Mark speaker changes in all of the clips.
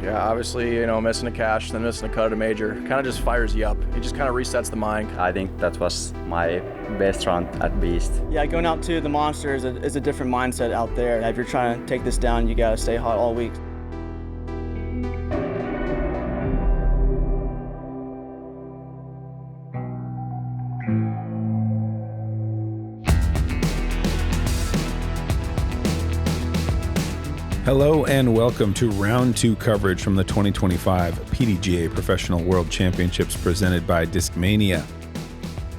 Speaker 1: Yeah, obviously, missing a cash, then missing a cut at a major, kind of just fires you up. It just kind of resets the mind.
Speaker 2: I think that was my best run at Beast.
Speaker 3: Yeah, going out to the Monster is a different mindset out there. If you're trying to take this down, you got to stay hot all week.
Speaker 4: Hello and welcome to round 2 coverage from the 2025 PDGA Professional World Championships presented by Discmania.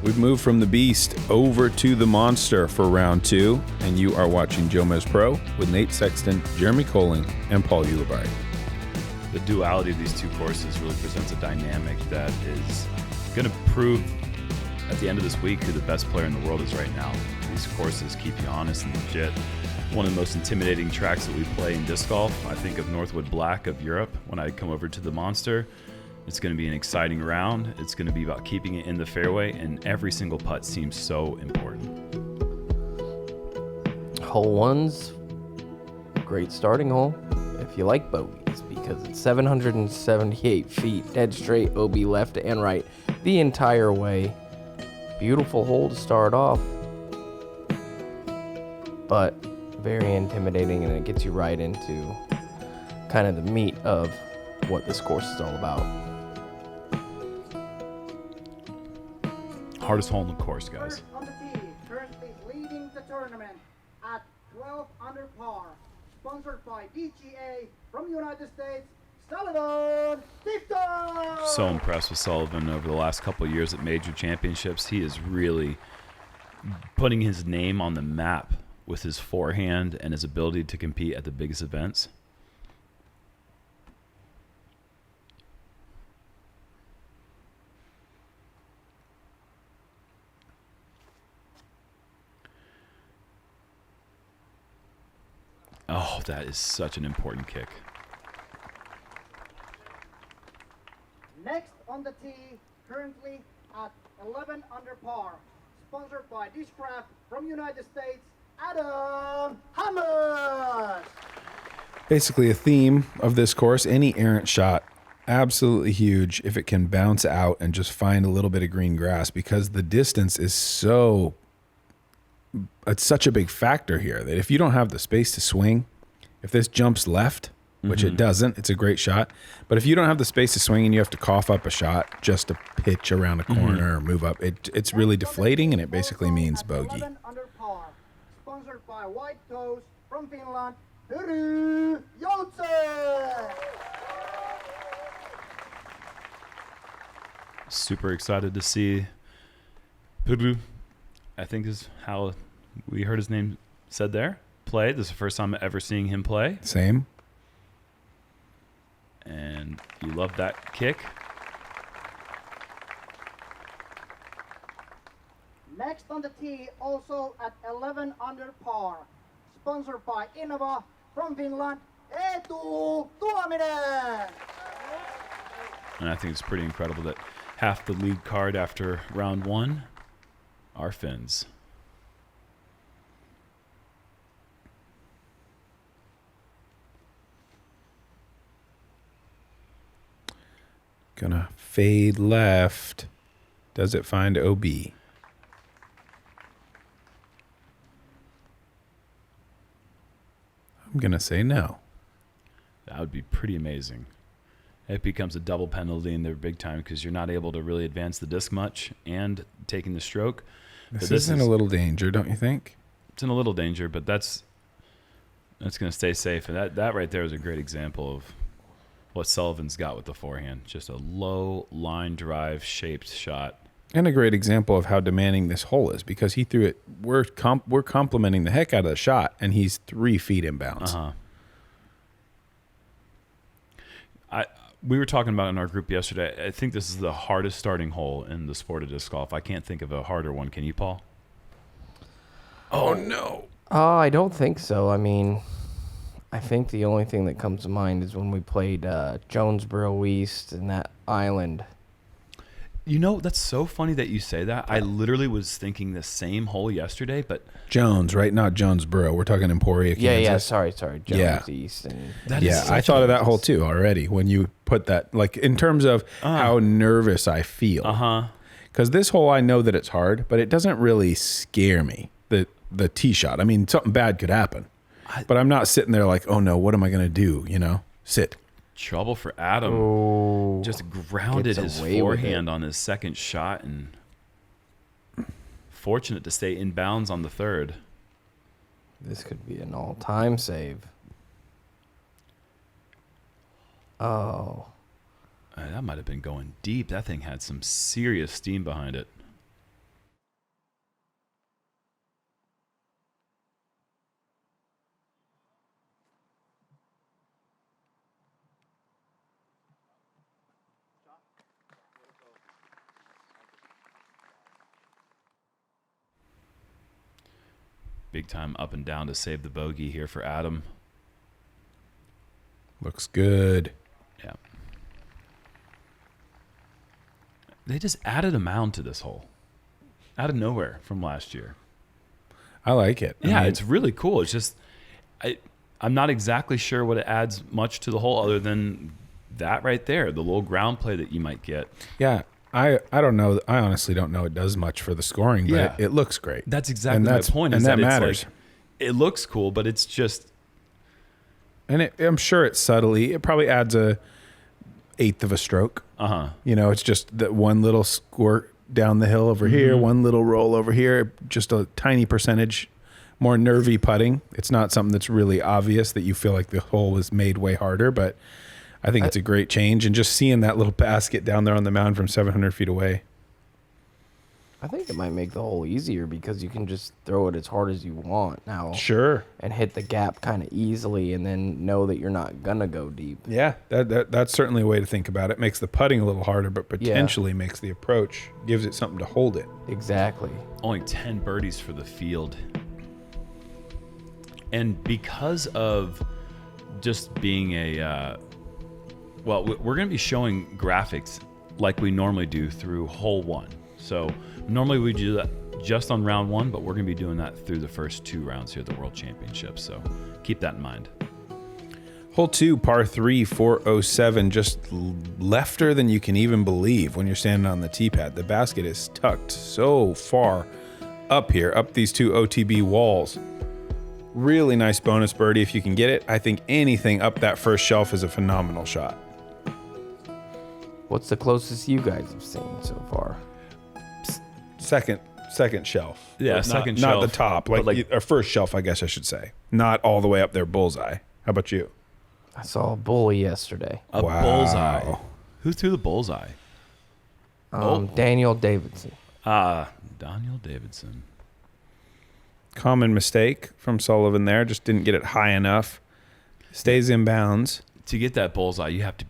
Speaker 4: We've moved from the Beast over to the Monster for round 2, and you are watching JomezPro with Nate Sexton, Jeremy Koling, and Paul Ulibarri.
Speaker 5: The duality of these two courses really presents a dynamic that is going to prove at the end of this week who the best player in the world is right now. These courses keep you honest and legit. One of the most intimidating tracks that we play in disc golf. I think of Northwood Black of Europe when I come over to the Monster. It's going to be an exciting round. It's going to be about keeping it in the fairway, and every single putt seems so important.
Speaker 6: Hole 1's a great starting hole if you like bogeys, because it's 778 feet, dead straight, OB left and right the entire way. Beautiful hole to start off, but very intimidating, and it gets you right into kind of the meat of what this course is all about.
Speaker 5: Hardest hole in the course, guys.
Speaker 7: First on the tee, currently leading the tournament at 12 under par. Sponsored by BigSexyBarri from the United States, Sullivan, Tipton!
Speaker 5: So impressed with Sullivan over the last couple of years at major championships. He is really putting his name on the map with his forehand and his ability to compete at the biggest events. Oh, that is such an important kick.
Speaker 7: Next on the tee, currently at 11 under par. Sponsored by Discraft from United States, Adam Hammond.
Speaker 4: Basically a theme of this course, any errant shot, absolutely huge if it can bounce out and just find a little bit of green grass, because the distance is it's such a big factor here that if you don't have the space to swing, if this jumps left, which it doesn't, it's a great shot. But if you don't have the space to swing and you have to cough up a shot just to pitch around a corner or move up, it's really deflating, and it basically means bogey.
Speaker 7: 11 under par. Sponsored by White Toast from Finland, Pyry, Joutsen!
Speaker 5: Super excited to see Pyry, I think is how we heard his name said there, play. This is the first time ever seeing him play.
Speaker 4: Same.
Speaker 5: And you love that kick.
Speaker 7: Next on the tee, also at 11 under par. Sponsored by Innova from Finland, Eetu, Tuominen!
Speaker 5: And I think it's pretty incredible that half the lead card after round 1 are Finns.
Speaker 4: Gonna fade left. Does it find OB? I'm gonna say no.
Speaker 5: That would be pretty amazing. It becomes a double penalty in there big time because you're not able to really advance the disc much and taking the stroke.
Speaker 4: This is in a little danger, don't you think?
Speaker 5: It's in a little danger, but that's going to stay safe. And that right there is a great example of what Sullivan's got with the forehand. Just a low line drive shaped shot.
Speaker 4: And a great example of how demanding this hole is, because he threw it. We're complimenting the heck out of the shot, and he's 3 feet in bounds.
Speaker 5: We were talking about in our group yesterday. I think this is the hardest starting hole in the sport of disc golf. I can't think of a harder one. Can you, Paul?
Speaker 4: Oh no!
Speaker 6: I don't think so. I mean, I think the only thing that comes to mind is when we played JomezPro East and that island.
Speaker 5: You know, that's so funny that you say that. I literally was thinking the same hole yesterday, but
Speaker 4: Jones, right? Not JomezPro. We're talking Emporia, Kansas.
Speaker 6: Yeah. Sorry. Jones
Speaker 4: Yeah.
Speaker 6: East. And
Speaker 4: I thought of that hole too already when you put that, like in terms of how nervous I feel. Because this hole, I know that it's hard, but it doesn't really scare me, the tee shot. I mean, something bad could happen. But I'm not sitting there like, oh no, what am I going to do? You know, sit.
Speaker 5: Trouble for Adam.
Speaker 6: Oh,
Speaker 5: Just grounded his forehand on his second shot, and fortunate to stay in bounds on the third.
Speaker 6: this could be an all-time save. Oh.
Speaker 5: That might have been going deep. That thing had some serious steam behind it. Big time up and down to save the bogey here for Adam.
Speaker 4: Looks good.
Speaker 5: Yeah. They just added a mound to this hole. Out of nowhere from last year.
Speaker 4: I like it.
Speaker 5: Yeah,
Speaker 4: I mean,
Speaker 5: it's really cool. It's just, I'm not exactly sure what it adds much to the hole other than that right there, the little ground play that you might get.
Speaker 4: yeah. I don't know. I honestly don't know it does much for the scoring, but
Speaker 5: Yeah.
Speaker 4: it looks great.
Speaker 5: That's exactly
Speaker 4: And
Speaker 5: my
Speaker 4: that's-
Speaker 5: point.
Speaker 4: and
Speaker 5: Is
Speaker 4: that
Speaker 5: that it's
Speaker 4: matters.
Speaker 5: like, it looks cool, but it's just,
Speaker 4: And I'm sure it subtly, it probably adds a eighth of a stroke. You know, it's just that one little squirt down the hill over here, one little roll over here, just a tiny percentage more nervy putting. It's not something that's really obvious that you feel like the hole was made way harder, but I think it's a great change. And just seeing that little basket down there on the mound from 700 feet away.
Speaker 6: I think it might make the hole easier because you can just throw it as hard as you want now.
Speaker 4: Sure.
Speaker 6: And hit the gap kind of easily and then know that you're not going to go deep.
Speaker 4: Yeah, that's certainly a way to think about it. Makes the putting a little harder, but potentially makes the approach, gives it something to hold it.
Speaker 6: Exactly.
Speaker 5: only 10 birdies for the field. And because of just being a, well, we're going to be showing graphics like we normally do through hole one. So normally we do that just on round one, but we're going to be doing that through the first two rounds here at the World Championship. So keep that in mind.
Speaker 4: Hole 2, par 3, 407, just lefter than you can even believe when you're standing on the tee pad. The basket is tucked so far up here, up these two OTB walls. Really nice bonus birdie if you can get it. I think anything up that first shelf is a phenomenal shot.
Speaker 6: What's the closest you guys have seen so far?
Speaker 4: Second shelf.
Speaker 5: Yeah,
Speaker 4: Not-
Speaker 5: second
Speaker 4: Not
Speaker 5: shelf,
Speaker 4: the top,
Speaker 5: but
Speaker 4: or first shelf, I guess I should say. Not all the way up there bullseye. How about you?
Speaker 6: I saw a bully yesterday.
Speaker 5: A
Speaker 4: Wow.
Speaker 5: bullseye. Who threw the bullseye?
Speaker 6: Daniel Davidson.
Speaker 5: Daniel Davidson.
Speaker 4: Common mistake from Sullivan there. Just didn't get it high enough. Stays in bounds.
Speaker 5: To get that bullseye, you have to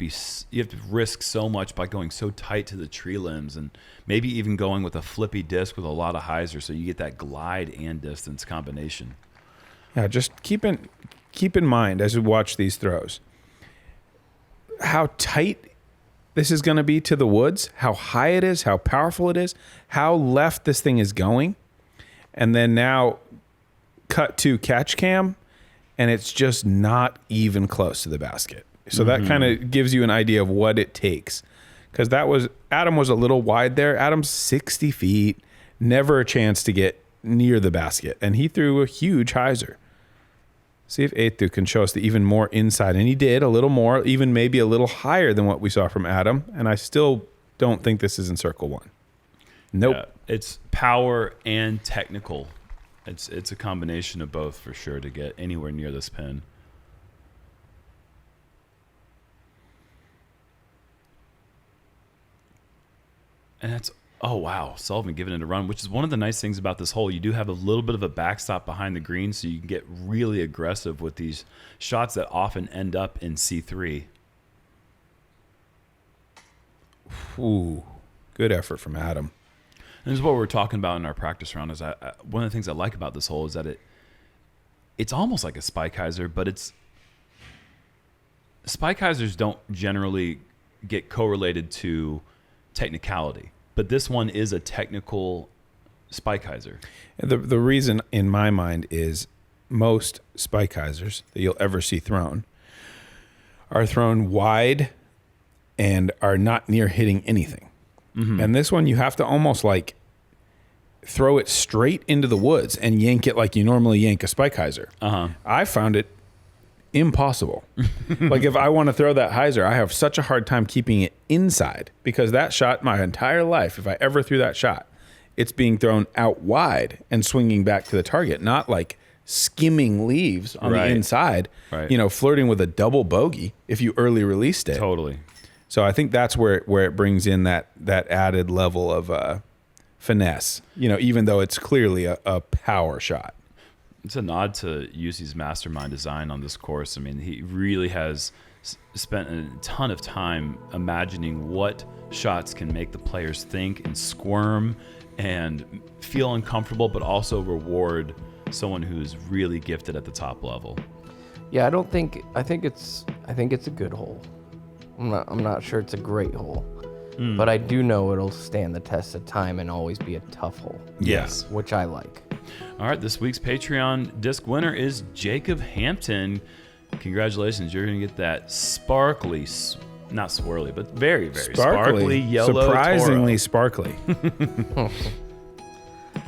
Speaker 5: risk so much by going so tight to the tree limbs, and maybe even going with a flippy disc with a lot of hyzer, so you get that glide and distance combination.
Speaker 4: Yeah, just keep in mind as we watch these throws how tight this is going to be to the woods, how high it is, how powerful it is, how left this thing is going, and then now cut to catch cam, and it's just not even close to the basket. So that kind of gives you an idea of what it takes. Because Adam was a little wide there. Adam's 60 feet, never a chance to get near the basket. And he threw a huge hyzer. See if Eetu can show us the even more inside. And he did a little more, even maybe a little higher than what we saw from Adam. And I still don't think this is in circle one. Nope.
Speaker 5: Yeah, it's power and technical. It's a combination of both for sure to get anywhere near this pin. And that's, oh wow, Sullivan giving it a run, which is one of the nice things about this hole. You do have a little bit of a backstop behind the green, so you can get really aggressive with these shots that often end up in C3.
Speaker 4: Ooh, good effort from Adam.
Speaker 5: And this is what we were talking about in our practice round. Is one of the things I like about this hole is that it's almost like a spike hyzer, but spike hyzers don't generally get correlated to technicality. but this one is a technical spike hyzer.
Speaker 4: The reason in my mind is most spike hyzers that you'll ever see thrown are thrown wide and are not near hitting anything. And this one, you have to almost like throw it straight into the woods and yank it like you normally yank a spike hyzer. I found it impossible. Like if I want to throw that hyzer, I have such a hard time keeping it inside, because that shot, my entire life, if I ever threw that shot, it's being thrown out wide and swinging back to the target, not like skimming leaves on the inside, you know, flirting with a double bogey if you early released it.
Speaker 5: Totally.
Speaker 4: So I think that's where it brings in that added level of finesse, you know, even though it's clearly a power shot.
Speaker 5: It's a nod to Yusi's mastermind design on this course. I mean, he really has spent a ton of time imagining what shots can make the players think and squirm and feel uncomfortable, but also reward someone who's really gifted at the top level.
Speaker 6: Yeah, I think it's a good hole. I'm not sure it's a great hole, but I do know it'll stand the test of time and always be a tough hole.
Speaker 5: Yes.
Speaker 6: Which I like.
Speaker 5: All right, this week's Patreon disc winner is Jacob Hampton. Congratulations, you're going to get that sparkly, not swirly, but very, very sparkly yellow
Speaker 4: surprisingly
Speaker 5: Toro.
Speaker 4: sparkly.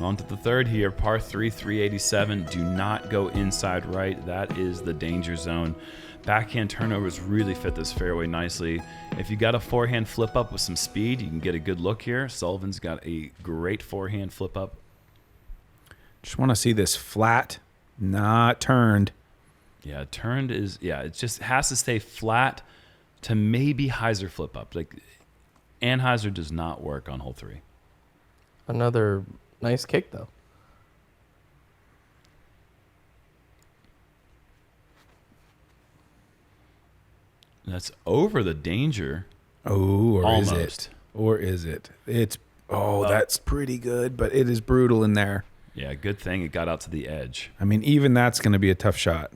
Speaker 5: On to the third here, par 3, 387. Do not go inside right. That is the danger zone. Backhand turnovers really fit this fairway nicely. If you got a forehand flip up with some speed, you can get a good look here. Sullivan's got a great forehand flip up.
Speaker 4: Just want to see this flat, not turned.
Speaker 5: Yeah, turned is, it just has to stay flat to maybe hyzer flip up. Like, Anheuser does not work on hole 3.
Speaker 6: Another nice kick, though.
Speaker 5: That's over the danger.
Speaker 4: Oh, or
Speaker 5: Almost.
Speaker 4: is it? Or is it? It's, that's pretty good, but it is brutal in there.
Speaker 5: Yeah, good thing it got out to the edge.
Speaker 4: I mean, even that's going to be a tough shot.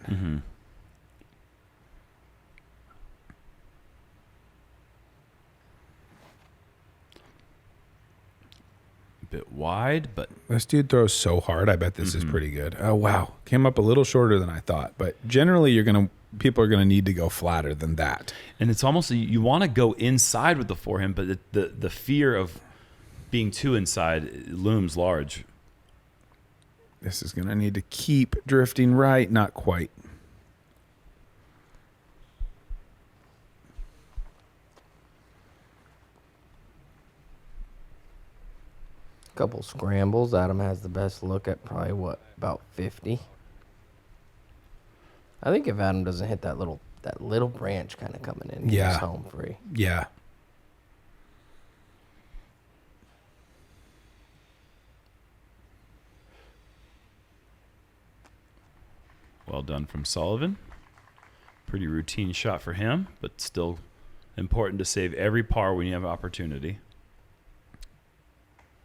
Speaker 5: A bit wide, but
Speaker 4: This dude throws so hard. I bet this is pretty good. Oh, wow. Came up a little shorter than I thought, but generally people are going to need to go flatter than that.
Speaker 5: and it's almost, you want to go inside with the forehand, but the fear of being too inside looms large.
Speaker 4: This is going to need to keep drifting right. Not quite.
Speaker 6: Couple scrambles. Adam has the best look at probably about 50. I think if Adam doesn't hit that little branch kind of coming in, he's home free.
Speaker 4: Yeah.
Speaker 5: Well done from Sullivan. Pretty routine shot for him, but still important to save every par when you have opportunity.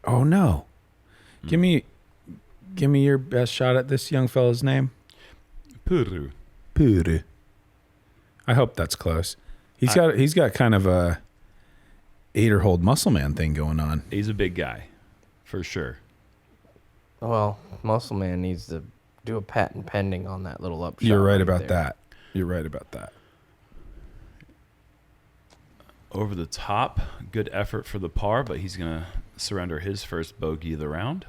Speaker 4: Oh, no. Give me your best shot at this young fella's name.
Speaker 5: Pyry.
Speaker 4: Pyry. I hope that's close. He's got kind of a 8-hold muscle man thing going on.
Speaker 5: He's a big guy, for sure.
Speaker 6: Well, Muscle Man needs to do a patent pending on that little up shot.
Speaker 4: You're right about
Speaker 6: there.
Speaker 4: that. You're right about that.
Speaker 5: Over the top, good effort for the par, but he's going to surrender his first bogey of the round.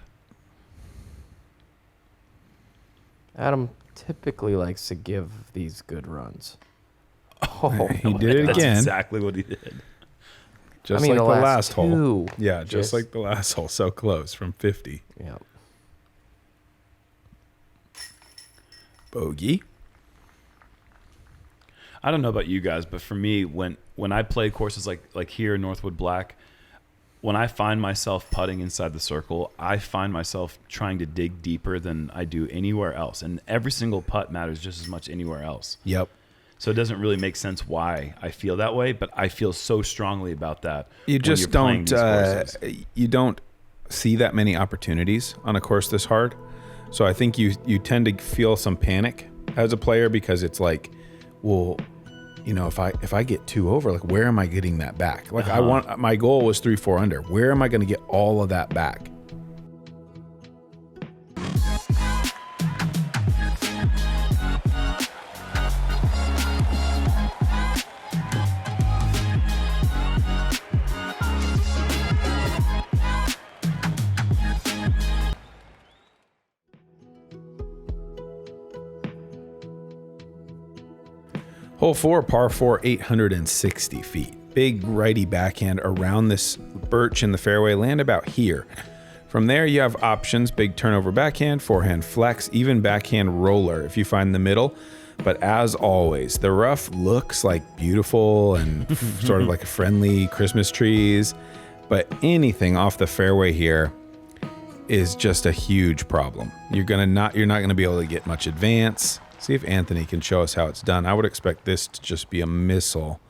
Speaker 6: Adam typically likes to give these good runs. Oh,
Speaker 4: He did it
Speaker 5: That's
Speaker 4: again.
Speaker 5: exactly what he did.
Speaker 4: Just
Speaker 6: I mean,
Speaker 4: like
Speaker 6: the
Speaker 4: the
Speaker 6: last
Speaker 4: last hole.
Speaker 6: two,
Speaker 4: Yeah, just
Speaker 6: just-
Speaker 4: like the last hole. So close from 50.
Speaker 6: yeah.
Speaker 4: Bogey.
Speaker 5: I don't know about you guys, but for me, when I play courses like here in Northwood Black, when I find myself putting inside the circle, I find myself trying to dig deeper than I do anywhere else. And every single putt matters just as much anywhere else.
Speaker 4: Yep.
Speaker 5: So it doesn't really make sense why I feel that way, but I feel so strongly about that.
Speaker 4: You
Speaker 5: when
Speaker 4: just
Speaker 5: you're playing
Speaker 4: don't
Speaker 5: these courses.
Speaker 4: you don't see that many opportunities on a course this hard. So I think you tend to feel some panic as a player because it's like, well, you know, if I get 2 over, like, where am I getting that back? Like, my goal was 3-4 under. Where am I going to get all of that back? Hole 4, par 4, 860 feet. Big righty backhand around this birch in the fairway, land about here. From there, you have options: big turnover backhand, forehand flex, even backhand roller if you find the middle. But as always, the rough looks like beautiful and sort of like a friendly Christmas trees. But anything off the fairway here is just a huge problem. You're not gonna be able to get much advance. See if Anthony can show us how it's done. I would expect this to just be a missile.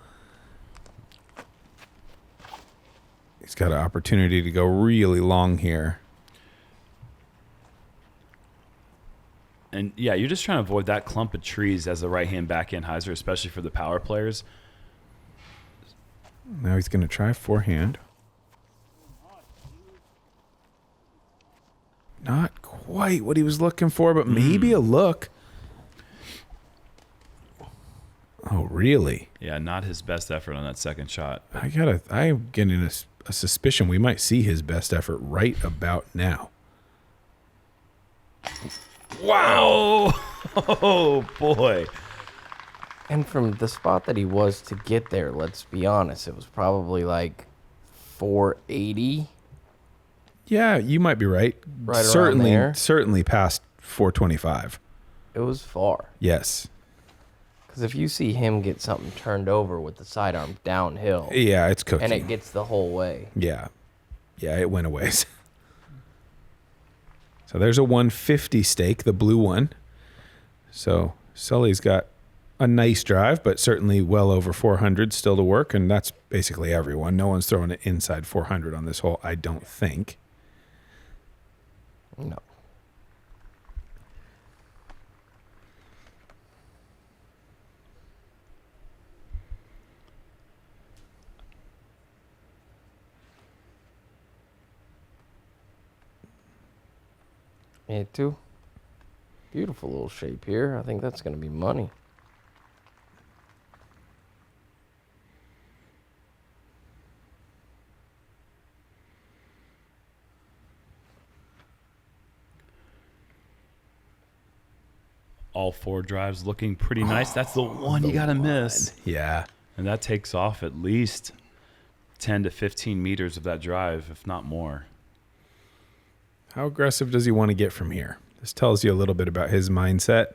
Speaker 4: He's got an opportunity to go really long here.
Speaker 5: And yeah, you're just trying to avoid that clump of trees as a right-hand backhand hyzer, especially for the power players.
Speaker 4: Now he's going to try forehand. Not quite what he was looking for, but maybe a look. Oh, really?
Speaker 5: Yeah, not his best effort on that second shot.
Speaker 4: I'm getting a suspicion we might see his best effort right about now.
Speaker 5: Wow! Oh, boy.
Speaker 6: And from the spot that he was to get there, let's be honest, it was probably like 480.
Speaker 4: Yeah, you might be right.
Speaker 6: Right around there.
Speaker 4: Certainly past 425.
Speaker 6: It was far.
Speaker 4: Yes.
Speaker 6: Because if you see him get something turned over with the sidearm downhill,
Speaker 4: Yeah, it's cooking.
Speaker 6: and it gets the whole way.
Speaker 4: Yeah. Yeah, it went a ways. So there's a 150 stake, the blue one. So Sully's got a nice drive, but certainly well over 400 still to work, and that's basically everyone. No one's throwing it inside 400 on this hole, I don't think.
Speaker 6: No. Eetu. Beautiful little shape here. I think that's going to be money.
Speaker 5: All 4 drives looking pretty nice. That's the one you got to miss.
Speaker 4: Yeah.
Speaker 5: And that takes off at least 10 to 15 meters of that drive, if not more.
Speaker 4: How aggressive does he want to get from here? This tells you a little bit about his mindset.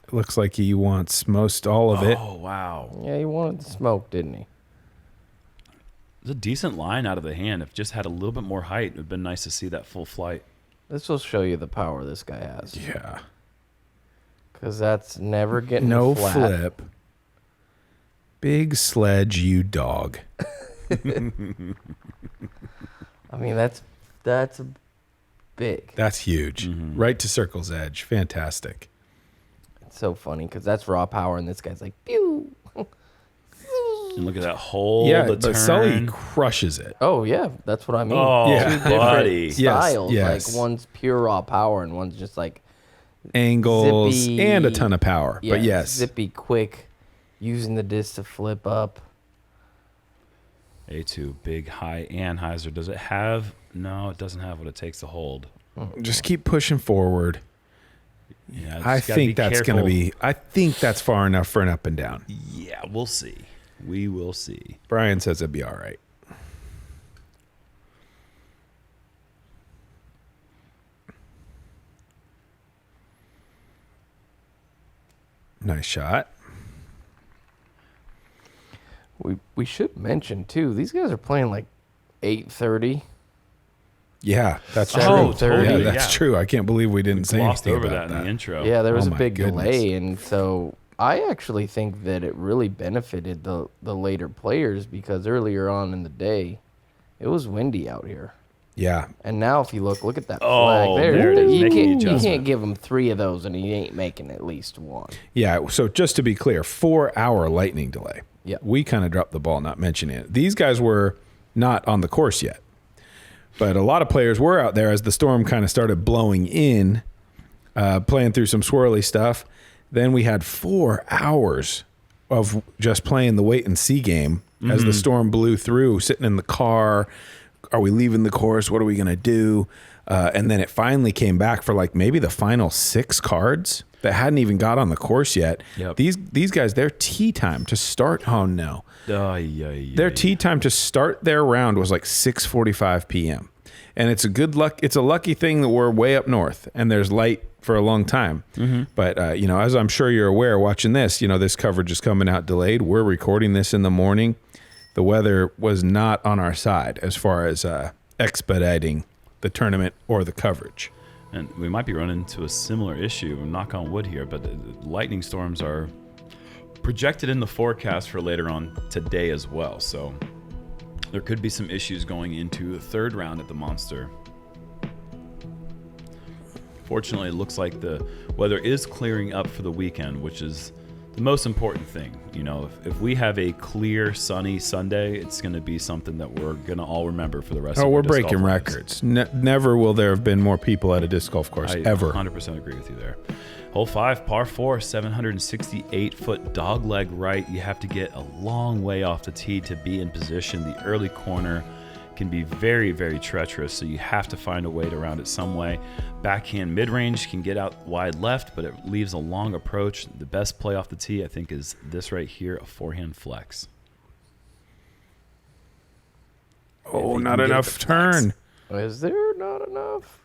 Speaker 4: It looks like he wants most all of it.
Speaker 5: Oh, wow.
Speaker 6: Yeah, he wanted the smoke, didn't he?
Speaker 5: It was a decent line out of the hand. If it just had a little bit more height, it would have been nice to see that full flight.
Speaker 6: This will show you the power this guy has.
Speaker 4: Yeah.
Speaker 6: Because that's never getting
Speaker 4: No
Speaker 6: flat.
Speaker 4: flip. Big sledge, you dog.
Speaker 6: I mean, that's big.
Speaker 4: That's huge. Right to circle's edge. Fantastic.
Speaker 6: It's so funny because that's raw power, and this guy's like, pew.
Speaker 5: And look at that hole,
Speaker 4: Yeah,
Speaker 5: the
Speaker 4: but
Speaker 5: turn.
Speaker 4: Sully crushes it.
Speaker 6: Oh, yeah, that's what I mean.
Speaker 5: Oh,
Speaker 4: Yeah.
Speaker 6: Two
Speaker 5: buddy.
Speaker 6: different styles.
Speaker 4: Yes.
Speaker 6: Like, one's pure raw power, and one's just like
Speaker 4: Angles
Speaker 6: zippy,
Speaker 4: and a ton of power.
Speaker 6: yeah,
Speaker 4: But yes.
Speaker 6: zippy, quick, using the disc to flip up.
Speaker 5: Eetu, big, high, and hyzer. Does it have? No, it doesn't have what it takes to hold.
Speaker 4: Just keep pushing forward.
Speaker 5: Yeah,
Speaker 4: I
Speaker 5: just gotta be
Speaker 4: think that's going to
Speaker 5: careful.
Speaker 4: be, I think that's far enough for an up and down.
Speaker 5: Yeah, we'll see. We will see.
Speaker 4: Brian says it'd be all right. Nice shot.
Speaker 6: We should mention, too, these guys are playing like 8:30.
Speaker 4: Yeah, that's true.
Speaker 5: Oh,
Speaker 4: Yeah,
Speaker 5: totally,
Speaker 4: that's true. I can't believe we didn't say
Speaker 5: Glossed
Speaker 4: anything
Speaker 5: over
Speaker 4: about
Speaker 5: that in the intro.
Speaker 6: Yeah, there was
Speaker 4: Oh
Speaker 6: a
Speaker 4: my
Speaker 6: big
Speaker 4: goodness.
Speaker 6: delay, and so I actually think that it really benefited the later players because earlier on in the day, it was windy out here.
Speaker 4: Yeah.
Speaker 6: And now if you look at that
Speaker 5: Oh,
Speaker 6: flag.
Speaker 5: there it is,
Speaker 6: You
Speaker 5: making the
Speaker 6: can't
Speaker 5: adjustment.
Speaker 6: give him 3 of those and he ain't making at least 1.
Speaker 4: Yeah. So just to be clear, 4-hour lightning delay.
Speaker 6: Yep.
Speaker 4: We kind of dropped the ball not mentioning it. These guys were not on the course yet. But a lot of players were out there as the storm kind of started blowing in, playing through some swirly stuff. Then we had 4 hours of just playing the wait and see game as the storm blew through, sitting in the car. Are we leaving the course? What are we going to do? And then it finally came back for like maybe the final 6 cards that hadn't even got on the course yet.
Speaker 5: Yep.
Speaker 4: These guys, their tee time to start. Oh no. Their tee time to start their round was like 6:45 p.m. And it's a lucky thing that we're way up north and there's light for a long time. But as I'm sure you're aware, watching this, this coverage is coming out delayed. We're recording this in the morning. The weather was not on our side as far as expediting the tournament or the coverage.
Speaker 5: And we might be running into a similar issue, knock on wood here, but the lightning storms are projected in the forecast for later on today as well. So there could be some issues going into the 3rd round at the Monster. Fortunately, it looks like the weather is clearing up for the weekend, which is the most important thing. If we have a clear, sunny Sunday, it's going to be something that we're going to all remember for the rest of our
Speaker 4: we're
Speaker 5: disc golf
Speaker 4: breaking
Speaker 5: lives.
Speaker 4: records. Never will there have been more people at a disc golf course,
Speaker 5: I
Speaker 4: ever.
Speaker 5: 100% agree with you there. Hole 5, par 4, 768-foot dogleg right. You have to get a long way off the tee to be in position. The early corner can be very, very treacherous, so you have to find a way to round it some way. Backhand mid-range can get out wide left, but it leaves a long approach. The best play off the tee, I think, is this right here, a forehand flex.
Speaker 4: Oh,
Speaker 5: you
Speaker 4: not
Speaker 5: can get
Speaker 4: enough
Speaker 5: the flex.
Speaker 4: turn.
Speaker 6: Is there not enough?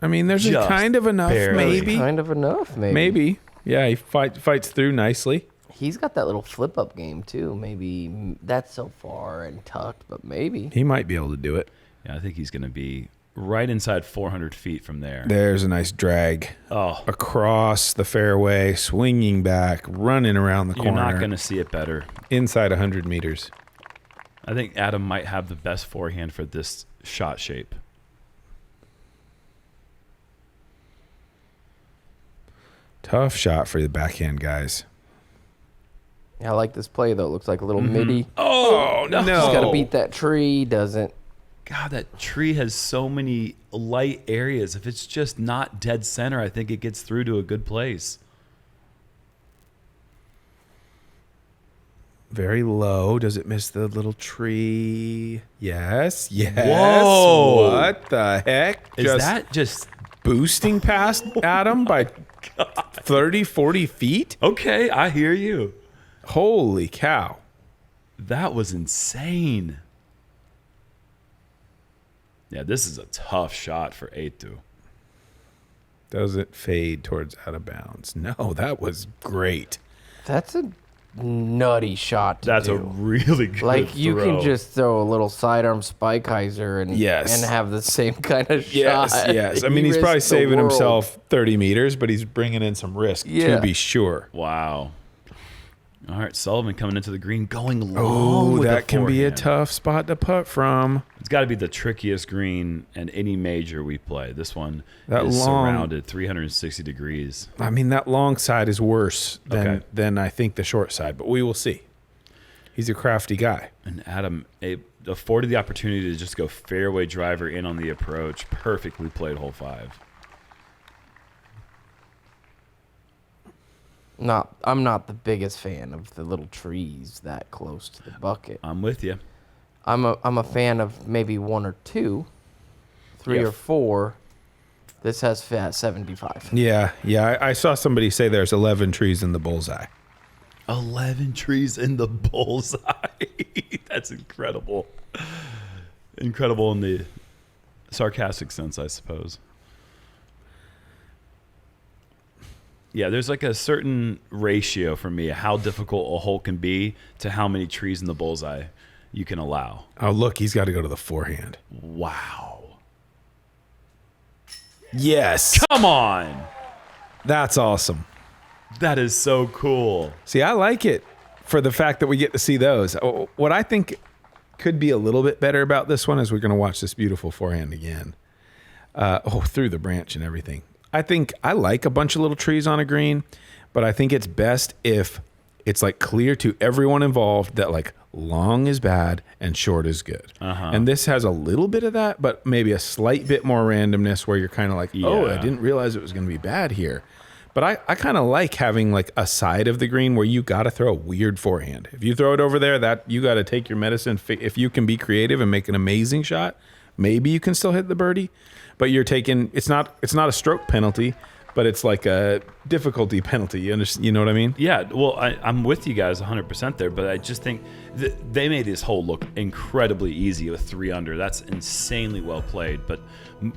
Speaker 4: I mean, there's
Speaker 5: Just
Speaker 4: kind of enough,
Speaker 5: barely.
Speaker 4: maybe.
Speaker 6: Kind of enough, maybe.
Speaker 4: Maybe. Yeah, he fights through nicely.
Speaker 6: He's got that little flip up game too. Maybe that's so far and tucked, but maybe.
Speaker 4: He might be able to do it.
Speaker 5: Yeah, I think he's going to be right inside 400 feet from there.
Speaker 4: There's a nice drag across the fairway, swinging back, running around the
Speaker 5: You're
Speaker 4: corner.
Speaker 5: not going to see it better.
Speaker 4: Inside 100 meters.
Speaker 5: I think Adam might have the best forehand for this shot shape.
Speaker 4: Tough shot for the backhand guys.
Speaker 6: Yeah, I like this play though. It looks like a little midi.
Speaker 4: Oh, no.
Speaker 6: Just got to beat that tree. Doesn't.
Speaker 5: God, that tree has so many light areas. If it's just not dead center, I think it gets through to a good place.
Speaker 4: Very low. Does it miss the little tree? Yes. Yes.
Speaker 5: Whoa.
Speaker 4: What the heck?
Speaker 5: Is that just
Speaker 4: boosting past Adam by 30, 40 feet?
Speaker 5: okay? I hear you.
Speaker 4: Holy cow.
Speaker 5: That was insane. Yeah, this is a tough shot for Eetu.
Speaker 4: Does it fade towards out of bounds? No, that was great.
Speaker 6: That's a nutty shot to
Speaker 5: That's
Speaker 6: do.
Speaker 5: a really good
Speaker 6: Like you
Speaker 5: throw.
Speaker 6: can just throw a little sidearm Spikeiser and
Speaker 4: Yes.
Speaker 6: and have the same kind of
Speaker 4: Yes,
Speaker 6: shot.
Speaker 4: yes. I mean, he's
Speaker 6: He
Speaker 4: probably
Speaker 6: risked the
Speaker 4: saving
Speaker 6: world.
Speaker 4: himself 30 meters, but he's bringing in some risk
Speaker 6: Yeah.
Speaker 4: to be sure.
Speaker 5: Wow. All right, Sullivan coming into the green, going long
Speaker 4: Oh,
Speaker 5: with
Speaker 4: that
Speaker 5: the
Speaker 4: can be a
Speaker 5: forehand.
Speaker 4: tough spot to putt from.
Speaker 5: It's got to be the trickiest green in any major we play. This one
Speaker 4: That
Speaker 5: is
Speaker 4: long-
Speaker 5: surrounded 360 degrees.
Speaker 4: I mean, that long side is worse
Speaker 5: Okay.
Speaker 4: than I think the short side, but we will see. He's a crafty guy.
Speaker 5: And Adam afforded the opportunity to just go fairway driver in on the approach. Perfectly played hole 5.
Speaker 6: I'm not the biggest fan of the little trees that close to the bucket.
Speaker 5: I'm with you.
Speaker 6: I'm a fan of maybe 1 or 2, 3
Speaker 5: Yeah.
Speaker 6: or 4. This has fat 75.
Speaker 4: Yeah. I saw somebody say there's 11 trees in the bullseye.
Speaker 5: 11 trees in the bullseye. That's incredible. Incredible in the sarcastic sense, I suppose. Yeah, there's like a certain ratio for me how difficult a hole can be to how many trees in the bullseye you can allow.
Speaker 4: Oh, look, he's got to go to the forehand.
Speaker 5: Wow.
Speaker 4: Yes.
Speaker 5: Come on.
Speaker 4: That's awesome.
Speaker 5: That is so cool.
Speaker 4: See, I like it for the fact that we get to see those. What I think could be a little bit better about this one as we're going to watch this beautiful forehand again. Through the branch and everything. I think I like a bunch of little trees on a green, but I think it's best if it's like clear to everyone involved that like long is bad and short is good. And this has a little bit of that, but maybe a slight bit more randomness where you're kind of like, oh, I didn't realize it was going to be bad here. But I kind of like having like a side of the green where you got to throw a weird forehand. If you throw it over there, that you got to take your medicine. If you can be creative and make an amazing shot, maybe you can still hit the birdie. But you're taking it's not a stroke penalty, but it's like a difficulty penalty. You know what I mean?
Speaker 5: Yeah, well, I'm with you guys 100% there, but I just think they made this hole look incredibly easy with 3 under. That's insanely well played, but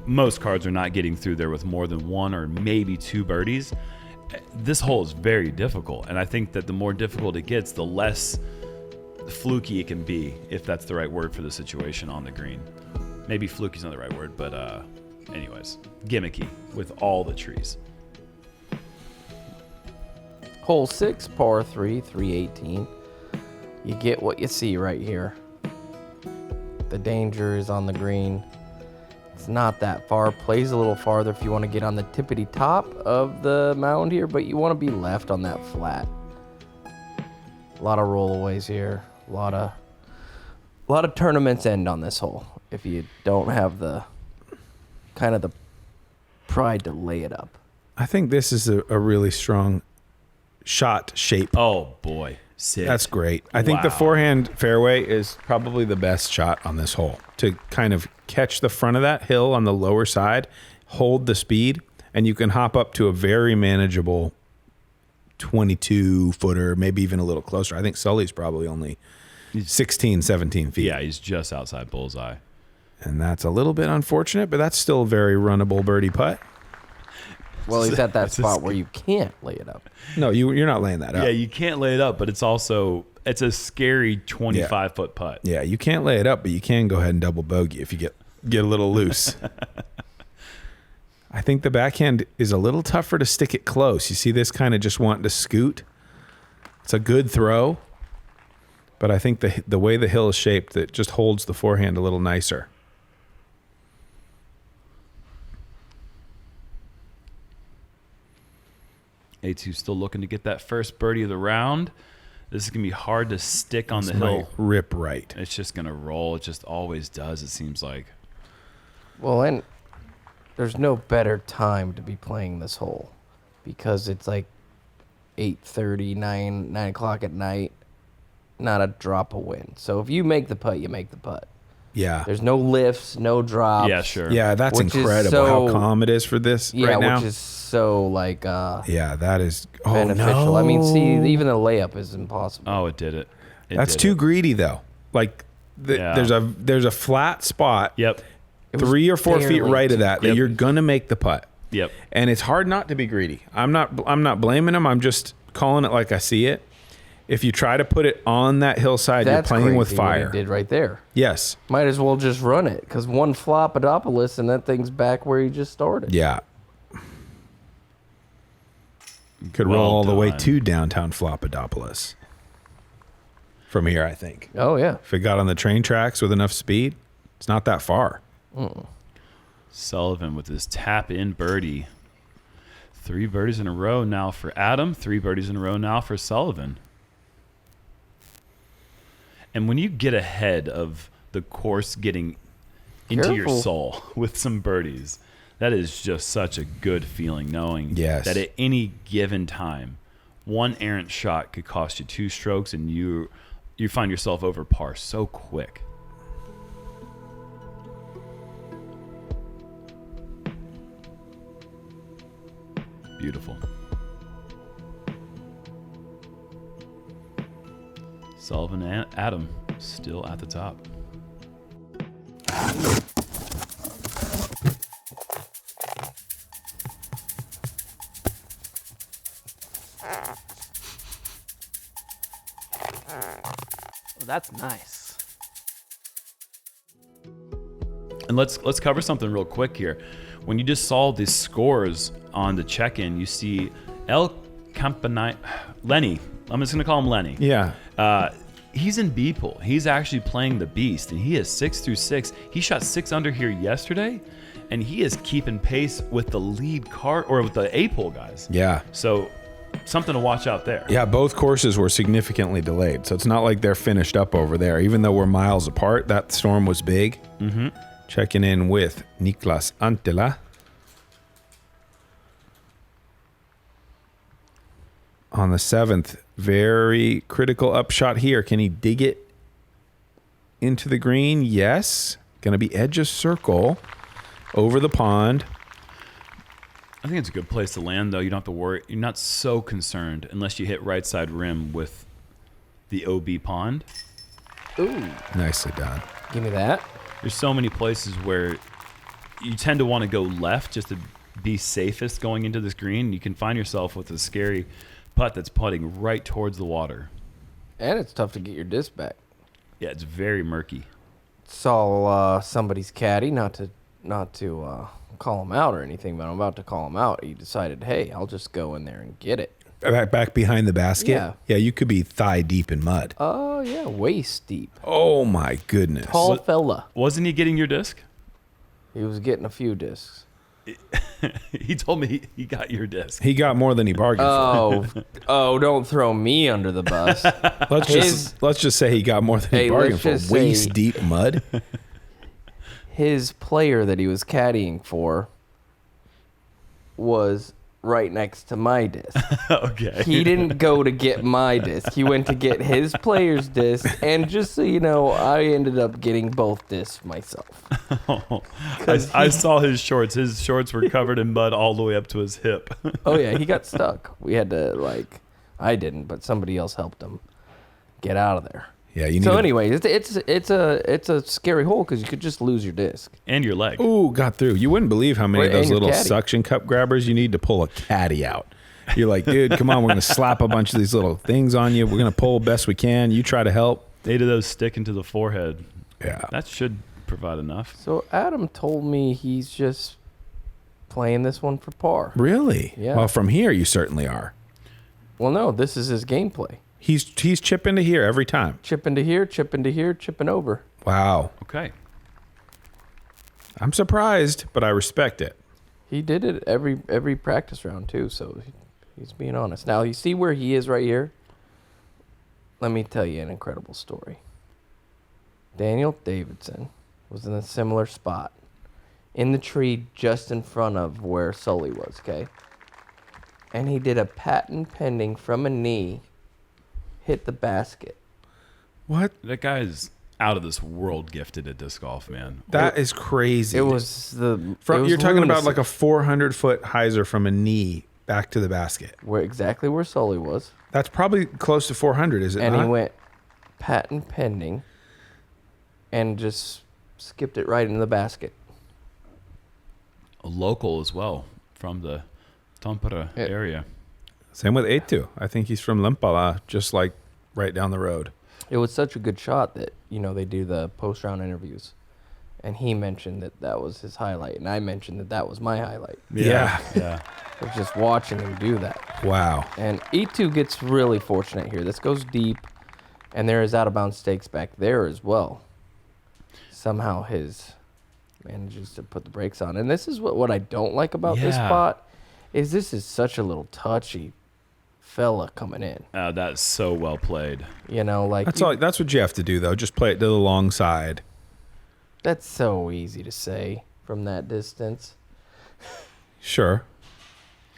Speaker 5: most cards are not getting through there with more than 1 or maybe 2 birdies. This hole is very difficult, and I think that the more difficult it gets, the less fluky it can be, if that's the right word for the situation on the green. Maybe fluky's not the right word, but anyways, gimmicky with all the trees.
Speaker 6: Hole 6, par 3, 318. You get what you see right here. The danger is on the green. It's not that far. Plays a little farther if you want to get on the tippity top of the mound here, but you want to be left on that flat. A lot of rollaways here. A lot of tournaments end on this hole if you don't have the kind of the pride to lay it up.
Speaker 4: I think this is a really strong shot shape.
Speaker 5: Oh boy, sick.
Speaker 4: That's great. I think the forehand fairway is probably the best shot on this hole to kind of catch the front of that hill on the lower side, hold the speed, and you can hop up to a very manageable 22 footer, maybe even a little closer. I think Sully's probably only 16, 17 feet.
Speaker 5: Yeah, he's just outside bullseye.
Speaker 4: And that's a little bit unfortunate, but that's still a very runnable birdie putt.
Speaker 6: Well, he's at that spot where you can't lay it up.
Speaker 4: No, you're not laying that up.
Speaker 5: Yeah, you can't lay it up, but it's a scary 25-foot putt.
Speaker 4: Yeah, you can't lay it up, but you can go ahead and double bogey if you get a little loose. I think the backhand is a little tougher to stick it close. You see this kind of just wanting to scoot. It's a good throw, but I think the way the hill is shaped, it just holds the forehand a little nicer.
Speaker 5: Eetu still looking to get that first birdie of the round. This is going to be hard to stick on the hill.
Speaker 4: Rip right.
Speaker 5: It's just going to roll. It just always does, it seems like.
Speaker 6: Well, and there's no better time to be playing this hole because it's like 8:30, 9 o'clock at night, not a drop of wind. So if you make the putt, you make the putt.
Speaker 4: Yeah.
Speaker 6: There's no lifts, no drops.
Speaker 5: Yeah, sure.
Speaker 4: Yeah, that's incredible how calm it is for this right now.
Speaker 6: Yeah, which is so like
Speaker 4: yeah, that is
Speaker 6: beneficial.
Speaker 4: No.
Speaker 6: I mean, see, even the layup is impossible.
Speaker 5: Oh, it did it.
Speaker 4: That's too greedy though. Like there's a flat spot.
Speaker 5: Yep.
Speaker 4: 3 or 4 feet right of that you're gonna make the putt.
Speaker 5: Yep.
Speaker 4: And it's hard not to be greedy. I'm not blaming him. I'm just calling it like I see it. If you try to put it on that hillside,
Speaker 6: That's
Speaker 4: you're playing with
Speaker 6: crazy what
Speaker 4: fire.
Speaker 6: he did right there.
Speaker 4: Yes.
Speaker 6: Might as well just run it because one Flopadopolis and that thing's back where he just started.
Speaker 4: Yeah. Could roll all the way to downtown Flopadopolis from here, I think.
Speaker 6: Oh, yeah.
Speaker 4: If it got on the train tracks with enough speed, it's not that far.
Speaker 5: Sullivan with his tap-in birdie. 3 birdies in a row now for Adam. 3 birdies in a row now for Sullivan. And when you get ahead of the course getting into your soul with some birdies, that is just such a good feeling knowing that at any given time, one errant shot could cost you 2 strokes and you find yourself over par so quick. Beautiful. Sullivan and Adam still at the top.
Speaker 3: Oh, that's nice.
Speaker 5: And let's cover something real quick here. When you just saw the scores on the check-in, you see Lenny. I'm just going to call him Lenny.
Speaker 4: Yeah.
Speaker 5: he's in B pool. He's actually playing the beast, and he is 6 through 6. He shot 6 under here yesterday, and he is keeping pace with the lead card or with the A pool guys.
Speaker 4: Yeah.
Speaker 5: So something to watch out there.
Speaker 4: Yeah, both courses were significantly delayed, so it's not like they're finished up over there. Even though we're miles apart, that storm was big.
Speaker 5: Mm-hmm.
Speaker 4: Checking in with Niklas Antila. On the 7th, very critical upshot here. Can he dig it into the green? Yes. Going to be edge of circle over the pond.
Speaker 5: I think it's a good place to land, though. You don't have to worry. You're not so concerned unless you hit right side rim with the OB pond.
Speaker 6: Ooh.
Speaker 4: Nicely done.
Speaker 6: Give me that.
Speaker 5: There's so many places where you tend to want to go left just to be safest going into this green. You can find yourself with a scary putt that's putting right towards the water.
Speaker 6: And it's tough to get your disc back.
Speaker 5: Yeah, it's very murky.
Speaker 6: Saw somebody's caddy, not to call him out or anything, but I'm about to call him out. He decided, hey, I'll just go in there and get it.
Speaker 4: Back behind the basket?
Speaker 6: Yeah.
Speaker 4: Yeah, you could be thigh deep in mud.
Speaker 6: Oh, yeah, waist deep.
Speaker 4: Oh, my goodness.
Speaker 6: Tall fella.
Speaker 5: Wasn't he getting your disc?
Speaker 6: He was getting a few discs.
Speaker 5: He told me he got your disc.
Speaker 4: He got more than he bargained for.
Speaker 6: Oh, don't throw me under the bus.
Speaker 4: Let's just say he got more than he bargained for. Waist deep mud.
Speaker 6: His player that he was caddying for was right next to my disc.
Speaker 5: Okay.
Speaker 6: He didn't go to get my disc. He went to get his player's disc. And just so you know, I ended up getting both discs myself.
Speaker 5: I saw his shorts. His shorts were covered in mud all the way up to his hip.
Speaker 6: Oh, yeah, he got stuck. We had to, I didn't, but somebody else helped him get out of there.
Speaker 4: Yeah, you need.
Speaker 6: So anyway, it's a scary hole because you could just lose your disc
Speaker 5: and your leg.
Speaker 4: Ooh, got through. You wouldn't believe how many of those little
Speaker 6: caddy.
Speaker 4: suction cup grabbers you need to pull a caddy out. You're like, dude, come on, we're gonna slap a bunch of these little things on you. We're gonna pull best we can. You try to help.
Speaker 5: 8 of those stick into the forehead.
Speaker 4: Yeah,
Speaker 5: that should provide enough.
Speaker 6: So Adam told me he's just playing this one for par.
Speaker 4: Really?
Speaker 6: Yeah.
Speaker 4: Well, from here you certainly are.
Speaker 6: Well, no, this is his gameplay.
Speaker 4: He's chipping to here every time.
Speaker 6: Chipping to here, chipping to here, chipping over.
Speaker 4: Wow.
Speaker 5: Okay.
Speaker 4: I'm surprised, but I respect it.
Speaker 6: He did it every practice round too, so he's being honest. Now you see where he is right here. Let me tell you an incredible story. Daniel Davidson was in a similar spot, in the tree just in front of where Sully was. Okay, and he did a patent pending from a knee. Hit the basket.
Speaker 4: What?
Speaker 5: That guy is out of this world gifted at disc golf, man.
Speaker 4: That is crazy.
Speaker 6: It was the.
Speaker 4: You're talking about like a 400-foot hyzer from a knee back to the basket.
Speaker 6: Exactly where Sully was.
Speaker 4: That's probably close to 400, is it
Speaker 6: And
Speaker 4: not?
Speaker 6: he went patent pending and just skipped it right into the basket.
Speaker 5: A local as well from the Tampere area.
Speaker 4: Same with Eetu. I think he's from Limpala, just like right down the road.
Speaker 6: It was such a good shot that, they do the post-round interviews. And he mentioned that was his highlight. And I mentioned that was my highlight.
Speaker 4: Yeah.
Speaker 6: I was just watching him do that.
Speaker 4: Wow.
Speaker 6: And Eetu gets really fortunate here. This goes deep. And there is out-of-bounds stakes back there as well. Somehow his manages to put the brakes on. And this is what I don't like about this spot. This is such a little touchy fella coming in.
Speaker 5: That's so well played.
Speaker 4: That's what you have to do, though. Just play it to the long side.
Speaker 6: That's so easy to say from that distance.
Speaker 4: Sure.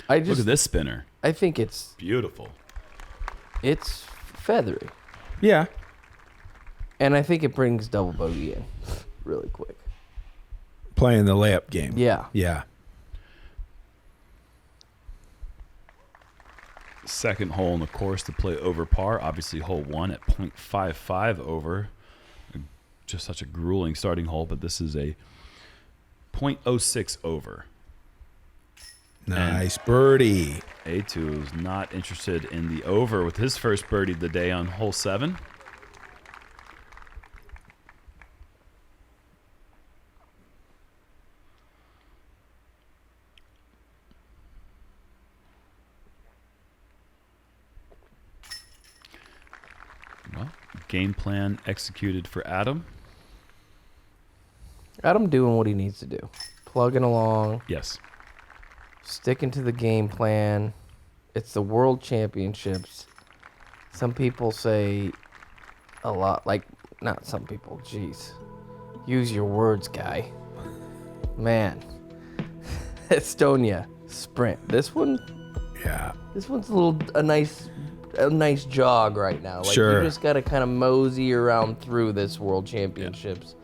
Speaker 5: Look at this spinner.
Speaker 6: I think it's
Speaker 5: beautiful.
Speaker 6: It's feathery.
Speaker 4: Yeah.
Speaker 6: And I think it brings double bogey in really quick.
Speaker 4: Playing the layup game.
Speaker 6: Yeah.
Speaker 4: Yeah.
Speaker 5: Second hole in the course to play over par. Obviously, hole 1 at .55 over. Just such a grueling starting hole, but this is a .06 over.
Speaker 4: Nice birdie.
Speaker 5: Eetu is not interested in the over with his first birdie of the day on hole 7. Well, Game plan executed for Adam.
Speaker 6: Adam doing what he needs to do. Plugging along,
Speaker 5: Yes.
Speaker 6: sticking to the game plan. It's the World Championships. Some people say a lot, like, not some people, jeez. Use your words, guy. Man. Estonia, sprint. This one's a nice jog right now. Like,
Speaker 4: Sure.
Speaker 6: you just got to kind of mosey around through this World Championships.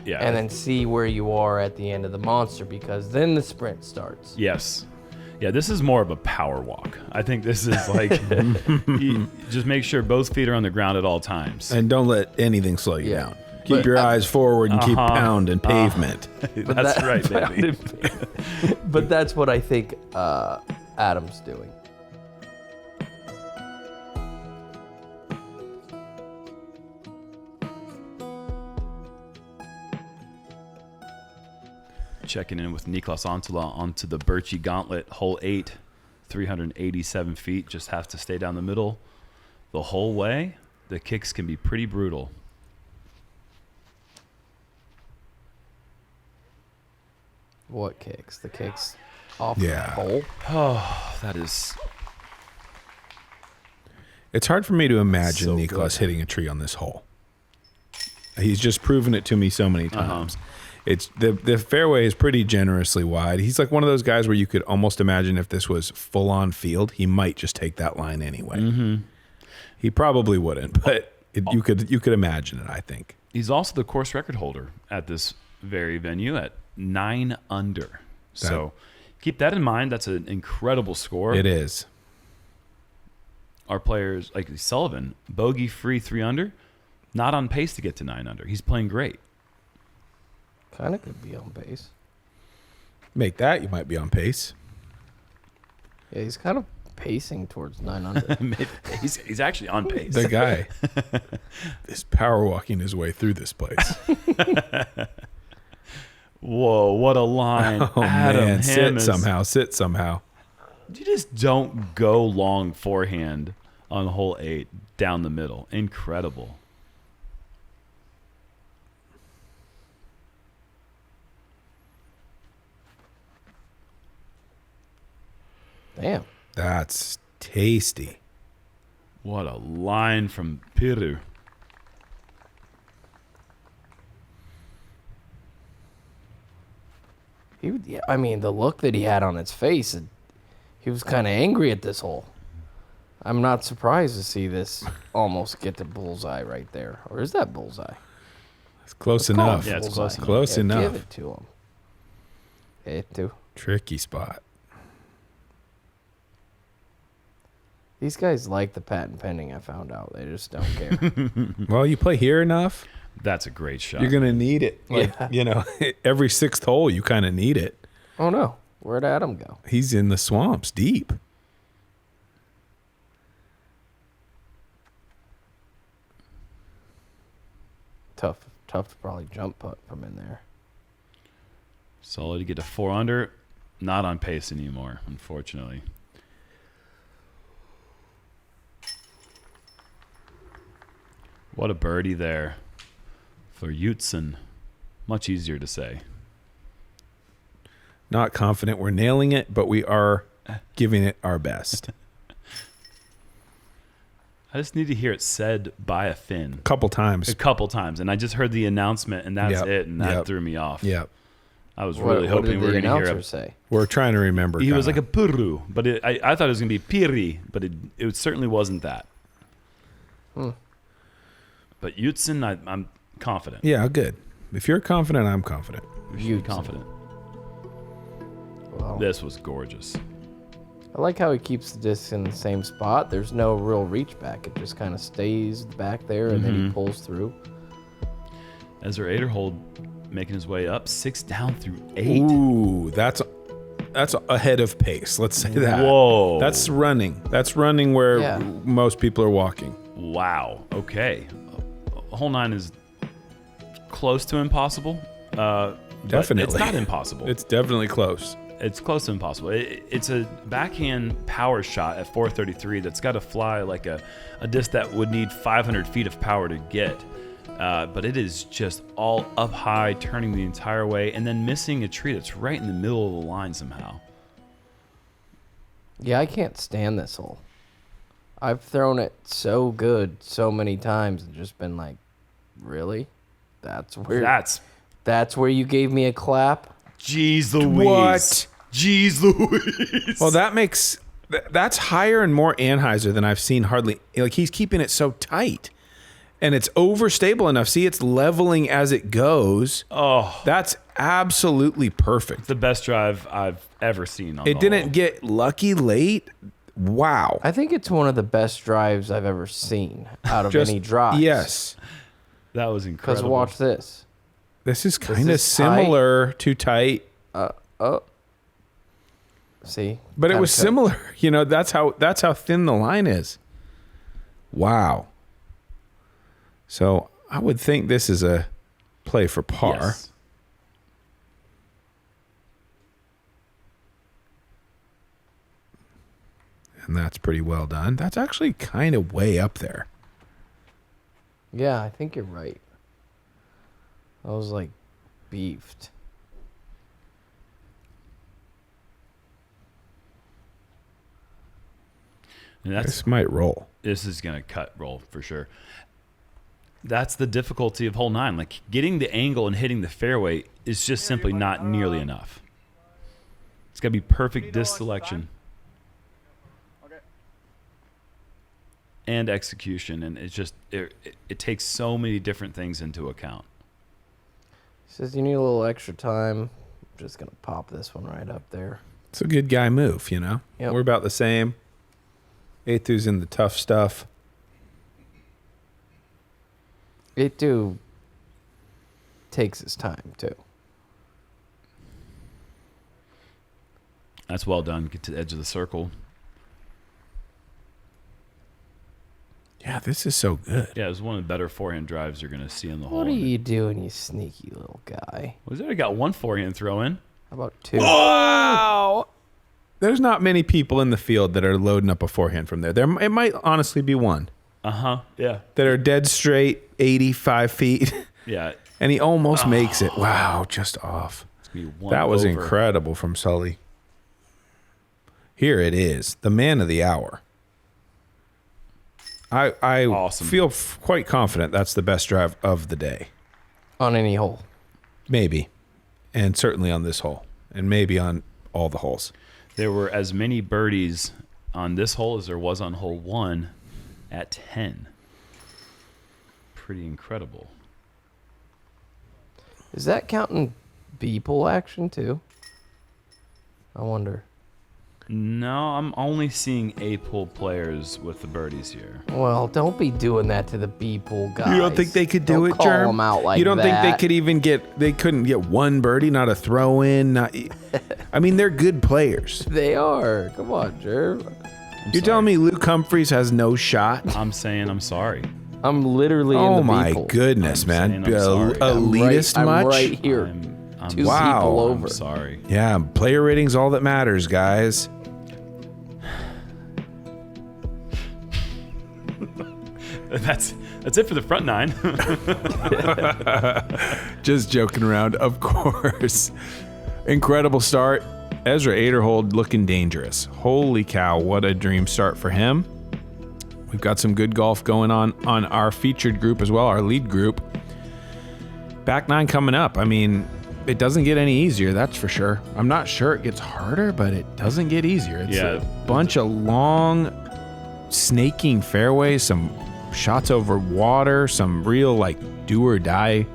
Speaker 5: Yeah.
Speaker 6: And then see where you are at the end of the monster, because then the sprint starts.
Speaker 5: Yes. Yeah, this is more of a power walk. I think this is like, you just make sure both feet are on the ground at all times.
Speaker 4: And don't let anything slow you
Speaker 6: Yeah.
Speaker 4: down. Keep your eyes forward and keep pounding pavement.
Speaker 5: That's right, baby.
Speaker 6: But that's what I think Adam's doing.
Speaker 5: Checking in with Niklas Antila onto the Birchie Gauntlet, hole 8, 387 feet. Just has to stay down the middle the whole way. The kicks can be pretty brutal.
Speaker 6: What kicks? The kicks off
Speaker 4: Yeah.
Speaker 6: the hole?
Speaker 5: Oh, that is
Speaker 4: It's hard for me to imagine
Speaker 5: So
Speaker 4: Niklas
Speaker 5: good.
Speaker 4: hitting a tree on this hole. He's just proven it to me so many times. It's the fairway is pretty generously wide. He's like one of those guys where you could almost imagine if this was full on field, he might just take that line anyway. He probably wouldn't, but you could imagine it, I think.
Speaker 5: He's also the course record holder at this very venue at 9 under. So keep that in mind. That's an incredible score.
Speaker 4: It is.
Speaker 5: Our players, like Sullivan, bogey free 3 under, not on pace to get to 9 under. He's playing great.
Speaker 6: Kind of could be on pace.
Speaker 4: Make that, you might be on pace.
Speaker 6: Yeah, he's kind of pacing towards 9 under.
Speaker 5: He's actually on pace.
Speaker 4: The guy is power walking his way through this place.
Speaker 5: Whoa, what a line.
Speaker 4: Oh,
Speaker 5: Adam
Speaker 4: man.
Speaker 5: Hammes.
Speaker 4: Sit somehow.
Speaker 5: You just don't go long forehand on hole 8 down the middle. Incredible.
Speaker 6: Damn.
Speaker 4: That's tasty.
Speaker 5: What a line from Pyry.
Speaker 6: I mean, the look that he had on his face, he was kind of angry at this hole. I'm not surprised to see this almost get to bullseye right there. Or is that bullseye?
Speaker 4: It's close
Speaker 6: Let's call
Speaker 4: enough.
Speaker 6: it
Speaker 5: Yeah, it's
Speaker 6: bullseye.
Speaker 5: close
Speaker 4: enough.
Speaker 6: Give it to him. Eetu.
Speaker 4: Tricky spot.
Speaker 6: These guys like the patent pending, I found out. They just don't care.
Speaker 4: Well, you play here enough,
Speaker 5: That's a great shot.
Speaker 4: you're going to need it. Like,
Speaker 6: Yeah.
Speaker 4: every 6th hole, you kind of need it.
Speaker 6: Oh, no. Where'd Adam go?
Speaker 4: He's in the swamps deep.
Speaker 6: Tough to probably jump putt from in there.
Speaker 5: Solid to get to 4 under. Not on pace anymore, unfortunately. What a birdie there for Joutsen. Much easier to say.
Speaker 4: Not confident we're nailing it, but we are giving it our best.
Speaker 5: I just need to hear it said by a Finn
Speaker 4: Couple times.
Speaker 5: a couple times, and I just heard the announcement, and that's
Speaker 4: Yep,
Speaker 5: it, and that
Speaker 4: yep.
Speaker 5: thwe me off.
Speaker 4: Yeah.
Speaker 5: I was
Speaker 6: What-
Speaker 5: really
Speaker 6: what
Speaker 5: hoping
Speaker 6: did
Speaker 5: we were
Speaker 6: the
Speaker 5: going to hear
Speaker 6: announcer
Speaker 5: a
Speaker 6: say?
Speaker 4: We're trying to remember.
Speaker 5: He was like
Speaker 4: kinda.
Speaker 5: a puru, but I thought it was going to be piri, but it certainly wasn't that. But Joutsen, I'm confident.
Speaker 4: Yeah, good. If you're confident, I'm confident.
Speaker 5: We should be confident.
Speaker 6: Well,
Speaker 5: This was gorgeous.
Speaker 6: I like how he keeps the disc in the same spot. There's no real reach back. It just kind of stays back there, and then he pulls through.
Speaker 5: Ezra Aderhold making his way up, 6 down through 8.
Speaker 4: Ooh, that's ahead of pace. Let's say that.
Speaker 5: Whoa.
Speaker 4: That's running. That's running where
Speaker 6: Yeah.
Speaker 4: most people are walking.
Speaker 5: Wow. Okay. Hole 9 is close to impossible. But
Speaker 4: Definitely.
Speaker 5: It's not impossible.
Speaker 4: It's definitely close.
Speaker 5: It's close to impossible. It's a backhand power shot at 433 that's got to fly like a disc that would need 500 feet of power to get. But it is just all up high, turning the entire way, and then missing a tree that's right in the middle of the line somehow.
Speaker 6: Yeah, I can't stand this hole. I've thrown it so good so many times and just been like, really? That's where you gave me a clap?
Speaker 5: Jeez Louise.
Speaker 4: What?
Speaker 5: Jeez Louise.
Speaker 4: Well, that's higher and more Anheuser than I've seen hardly. Like, he's keeping it so tight. And it's overstable enough. See, it's leveling as it goes.
Speaker 5: Oh.
Speaker 4: That's absolutely perfect.
Speaker 5: The best drive I've ever seen on
Speaker 4: It
Speaker 5: the
Speaker 4: didn't
Speaker 5: hole.
Speaker 4: get lucky late. Wow.
Speaker 6: I think it's one of the best drives I've ever seen out of any drive.
Speaker 4: Yes.
Speaker 5: That was
Speaker 6: Because
Speaker 5: incredible.
Speaker 6: watch this.
Speaker 4: This is kind of
Speaker 6: is
Speaker 4: similar to tight.
Speaker 6: See?
Speaker 4: But it
Speaker 6: Kinda
Speaker 4: was
Speaker 6: cut.
Speaker 4: similar. You know, that's how thin the line is. Wow. So I would think this is a play for par.
Speaker 5: Yes.
Speaker 4: And that's pretty well done. That's actually kind of way up there.
Speaker 6: Yeah, I think you're right. I was like beefed.
Speaker 5: And that's
Speaker 4: This might roll.
Speaker 5: this is going to roll for sure. That's the difficulty of hole 9. Like, getting the angle and hitting the fairway is just simply not nearly enough. It's got to be perfect disc selection and execution, and it's just it takes so many different things into account.
Speaker 6: Says you need a little extra time. I'm just going to pop this one right up there.
Speaker 4: It's a good guy move, you know?
Speaker 6: Yep.
Speaker 4: We're about the same. Eetu's in the tough stuff.
Speaker 6: Eetu takes his time, too.
Speaker 5: That's well done. Get to the edge of the circle.
Speaker 4: Yeah, this is so good.
Speaker 5: Yeah, it was one of the better forehand drives you're going to see in the hole.
Speaker 6: What are you doing, you sneaky little guy?
Speaker 5: Was there? I got one forehand throw in.
Speaker 6: How about 2?
Speaker 4: Wow. There's not many people in the field that are loading up a forehand from there. It might honestly be one
Speaker 5: Yeah.
Speaker 4: that are dead straight, 85 feet.
Speaker 5: Yeah.
Speaker 4: And he almost makes it. Wow, just off.
Speaker 5: It's gonna be one
Speaker 4: That was
Speaker 5: over.
Speaker 4: incredible from Sully. Here it is, the man of the hour. I
Speaker 5: Awesome.
Speaker 4: feel quite confident that's the best drive of the day.
Speaker 6: On any hole.
Speaker 4: Maybe. And certainly on this hole. And maybe on all the holes.
Speaker 5: There were as many birdies on this hole as there was on hole 1 at 10. Pretty incredible.
Speaker 6: Is that counting B-pull action, too? I wonder.
Speaker 5: No, I'm only seeing A-pull players with the birdies here.
Speaker 6: Well, don't be doing that to the B-pull guys.
Speaker 4: You don't think they could do
Speaker 6: Don't
Speaker 4: it,
Speaker 6: call
Speaker 4: Jerm?
Speaker 6: them out like
Speaker 4: you don't think
Speaker 6: that.
Speaker 4: they could even they couldn't get one birdie, not a throw in, I mean, they're good players.
Speaker 6: They are. Come on, Jerm.
Speaker 4: You're telling me Luke Humphreys has no shot?
Speaker 5: I'm saying I'm sorry.
Speaker 6: I'm literally in
Speaker 4: Oh
Speaker 6: the
Speaker 4: my
Speaker 6: B-pull.
Speaker 4: goodness,
Speaker 5: I'm
Speaker 4: man.
Speaker 5: saying I'm sorry.
Speaker 4: Elitist
Speaker 6: I'm
Speaker 4: much?
Speaker 6: right here.
Speaker 5: I'm
Speaker 6: 2
Speaker 4: Wow.
Speaker 6: people over.
Speaker 5: I'm sorry.
Speaker 4: Yeah, player rating's all that matters, guys.
Speaker 5: That's it for the front 9.
Speaker 4: Just joking around, of course. Incredible start. Ezra Aderhold looking dangerous. Holy cow, what a dream start for him. We've got some good golf going on our featured group as well, our lead group. Back 9 coming up. I mean, it doesn't get any easier, that's for sure. I'm not sure it gets harder, but it doesn't get easier. It's
Speaker 5: Yeah.
Speaker 4: a bunch of long, snaking fairways, some shots over water, some real like do or die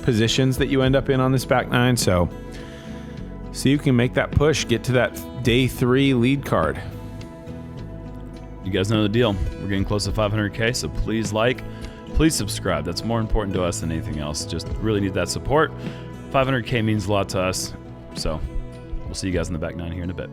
Speaker 4: positions that you end up in on this back 9. So see, you can make that push, get to that day 3 lead card.
Speaker 5: You guys know the deal. We're getting close to 500K, so please please subscribe. That's more important to us than anything else. Just really need that support. 500K means a lot to us. So we'll see you guys in the back 9 here in a bit.